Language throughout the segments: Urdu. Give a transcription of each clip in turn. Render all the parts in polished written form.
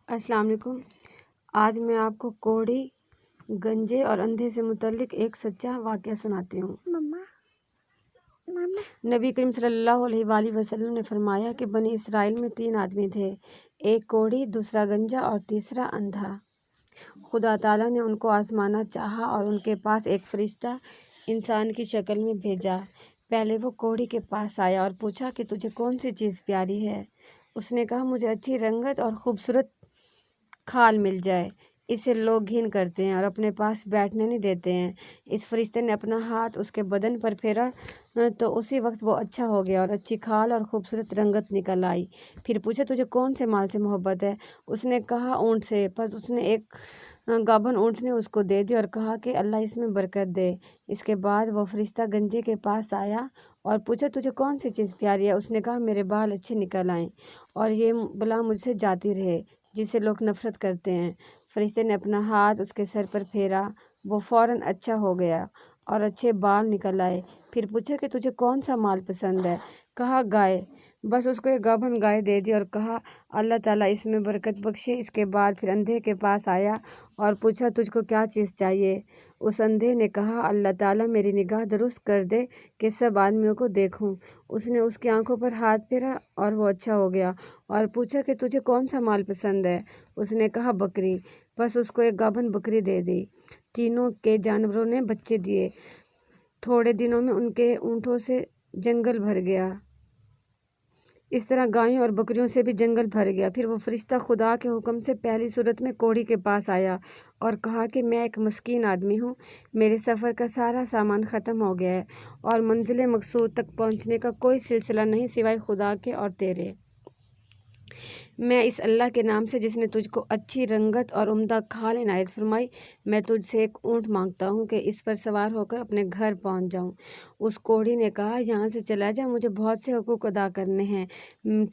السلام علیکم۔ آج میں آپ کو کوڑی، گنجے اور اندھے سے متعلق ایک سچا واقعہ سناتی ہوں۔ نبی کریم صلی اللہ علیہ وآلہ وسلم نے فرمایا کہ بنی اسرائیل میں 3 آدمی تھے، ایک کوڑی، دوسرا گنجا اور تیسرا اندھا۔ خدا تعالیٰ نے ان کو آزمانا چاہا اور ان کے پاس ایک فرشتہ انسان کی شکل میں بھیجا۔ پہلے وہ کوڑی کے پاس آیا اور پوچھا کہ تجھے کون سی چیز پیاری ہے؟ اس نے کہا مجھے اچھی رنگت اور خوبصورت کھال مل جائے، اسے لوگ گھن کرتے ہیں اور اپنے پاس بیٹھنے نہیں دیتے ہیں۔ اس فرشتے نے اپنا ہاتھ اس کے بدن پر پھیرا تو اسی وقت وہ اچھا ہو گیا اور اچھی کھال اور خوبصورت رنگت نکل آئی۔ پھر پوچھا تجھے کون سے مال سے محبت ہے؟ اس نے کہا اونٹ سے۔ پس اس نے ایک گابھن اونٹنی اس کو دے دی اور کہا کہ اللہ اس میں برکت دے۔ اس کے بعد وہ فرشتہ گنجے کے پاس آیا اور پوچھا تجھے کون سی چیز پیاری ہے؟ اس نے کہا میرے بال اچھے نکل آئیں اور یہ بلا مجھ سے جاتی رہے جسے لوگ نفرت کرتے ہیں۔ فرشتے نے اپنا ہاتھ اس کے سر پر پھیرا، وہ فوراً اچھا ہو گیا اور اچھے بال نکل آئے۔ پھر پوچھا کہ تجھے کون سا مال پسند ہے؟ کہا گائے۔ بس اس کو ایک گابھن گائے دے دی اور کہا اللہ تعالیٰ اس میں برکت بخشے۔ اس کے بعد پھر اندھے کے پاس آیا اور پوچھا تجھ کو کیا چیز چاہیے؟ اس اندھے نے کہا اللہ تعالیٰ میری نگاہ درست کر دے کہ سب آدمیوں کو دیکھوں۔ اس نے اس کی آنکھوں پر ہاتھ پھیرا اور وہ اچھا ہو گیا اور پوچھا کہ تجھے کون سا مال پسند ہے؟ اس نے کہا بکری۔ بس اس کو ایک گابھن بکری دے دی۔ تینوں کے جانوروں نے بچے دیے۔ تھوڑے دنوں میں ان کے اونٹوں سے جنگل بھر گیا، اس طرح گایوں اور بکریوں سے بھی جنگل بھر گیا۔ پھر وہ فرشتہ خدا کے حکم سے پہلی صورت میں کوڑی کے پاس آیا اور کہا کہ میں ایک مسکین آدمی ہوں، میرے سفر کا سارا سامان ختم ہو گیا ہے اور منزل مقصود تک پہنچنے کا کوئی سلسلہ نہیں سوائے خدا کے اور تیرے۔ میں اس اللہ کے نام سے جس نے تجھ کو اچھی رنگت اور عمدہ کھال عنایت فرمائی، میں تجھ سے ایک اونٹ مانگتا ہوں کہ اس پر سوار ہو کر اپنے گھر پہنچ جاؤں۔ اس کوڑی نے کہا یہاں سے چلا جا، مجھے بہت سے حقوق ادا کرنے ہیں،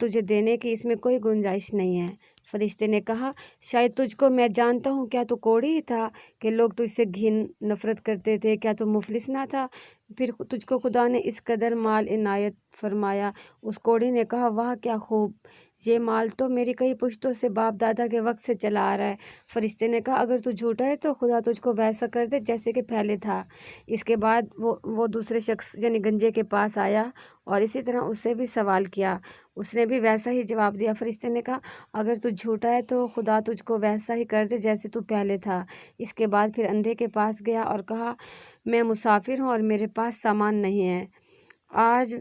تجھے دینے کی اس میں کوئی گنجائش نہیں ہے۔ فرشتے نے کہا شاید تجھ کو میں جانتا ہوں، کیا تو کوڑی ہی تھا کہ لوگ تجھ سے گھن نفرت کرتے تھے؟ کیا تو مفلس نہ تھا؟ پھر تجھ کو خدا نے اس قدر مال عنایت فرمایا۔ اس کوڑی نے کہا واہ کیا خوب، یہ مال تو میری کئی پشتوں سے باپ دادا کے وقت سے چلا آ رہا ہے۔ فرشتے نے کہا اگر تو جھوٹا ہے تو خدا تجھ کو ویسا کر دے جیسے کہ پہلے تھا۔ اس کے بعد وہ دوسرے شخص یعنی گنجے کے پاس آیا اور اسی طرح اس سے بھی سوال کیا، اس نے بھی ویسا ہی جواب دیا۔ فرشتے نے کہا اگر تو جھوٹا ہے تو خدا تجھ کو ویسا ہی کر دے جیسے تو پہلے تھا۔ اس کے بعد پھر اندھے کے پاس گیا اور کہا میں مسافر ہوں اور میرے پاس سامان نہیں ہے، آج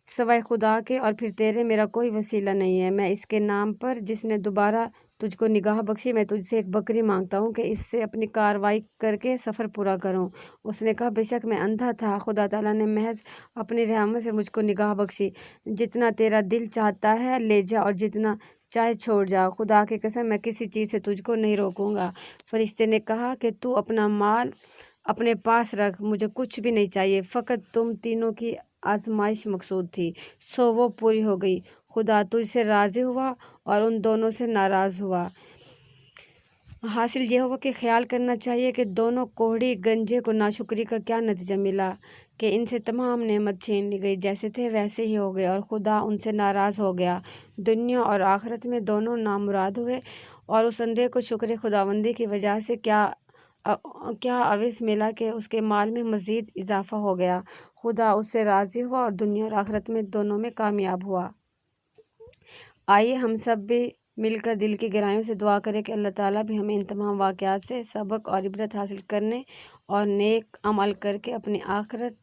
سوائے خدا کے اور پھر تیرے میرا کوئی وسیلہ نہیں ہے۔ میں اس کے نام پر جس نے دوبارہ تجھ کو نگاہ بخشی، میں تجھ سے ایک بکری مانگتا ہوں کہ اس سے اپنی کارروائی کر کے سفر پورا کروں۔ اس نے کہا بے شک میں اندھا تھا، خدا تعالیٰ نے محض اپنی رحمت سے مجھ کو نگاہ بخشی۔ جتنا تیرا دل چاہتا ہے لے جا اور جتنا چاہے چھوڑ جا، خدا کی قسم میں کسی چیز سے تجھ کو نہیں روکوں گا۔ فرشتے نے کہا کہ تو اپنا مال اپنے پاس رکھ، مجھے کچھ بھی نہیں چاہیے، فقط تم تینوں کی آزمائش مقصود تھی، سو وہ پوری ہو گئی۔ خدا تجھ سے راضی ہوا اور ان دونوں سے ناراض ہوا۔ حاصل یہ ہوا کہ خیال کرنا چاہیے کہ دونوں کوڑی گنجے کو ناشکری کا کیا نتیجہ ملا کہ ان سے تمام نعمت چھین لی گئی، جیسے تھے ویسے ہی ہو گئے اور خدا ان سے ناراض ہو گیا۔ دنیا اور آخرت میں دونوں نامراد ہوئے اور اس اندھے کو شکر خداوندی کی وجہ سے کیا عوض ملا کہ اس کے مال میں مزید اضافہ ہو گیا۔ خدا اس سے راضی ہوا اور دنیا اور آخرت میں دونوں میں کامیاب ہوا۔ آئیے ہم سب بھی مل کر دل کی گہرائیوں سے دعا کریں کہ اللہ تعالیٰ بھی ہمیں ان تمام واقعات سے سبق اور عبرت حاصل کرنے اور نیک عمل کر کے اپنی آخرت